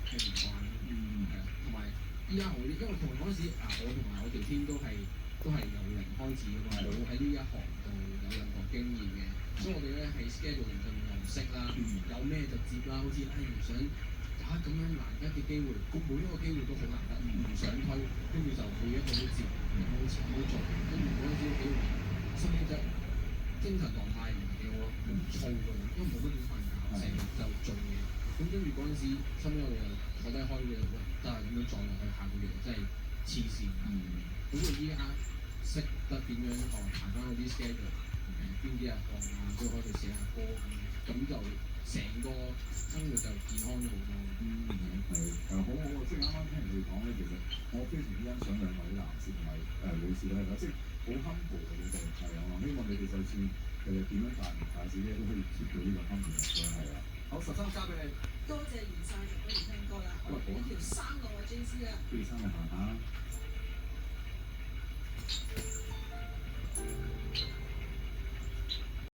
係唔慣咯。係啊，同埋依家好啲，因為同埋嗰陣時我同埋我條 team 都係由零開始㗎嘛，冇喺呢一行度有任何經驗嘅，所以我哋咧喺 schedule 上面又唔識啦，有咩就接啦，好似唔想咁樣難得嘅機會，每一個機會都好難得，唔想推，跟住就每一個都接，好似好做，跟住嗰陣時幾心機質，精神狀態唔係幾好咯，好燥㗎，因為冇乜點瞓覺，成日就做嘢，咁跟住嗰陣時，收尾我哋又坐低開會，得係咁樣撞落去，下個月真係黐線。咁佢依家識得點樣行翻嗰啲 schedule，邊啲日放都可以寫下歌咁就成個生活就健康咗好多。好好啊！即係啱啱聽人哋講咧，其實我非常之欣賞兩位男士同埋女士咧，即係好 humble 嘅你哋係啊！我希望你哋就算點樣大自己都可以接到呢個 humble 嘅係啊！好，13交俾你。多謝袁生，就不如聽歌啦。我條生落去 JC 啦。不如生嚟行下。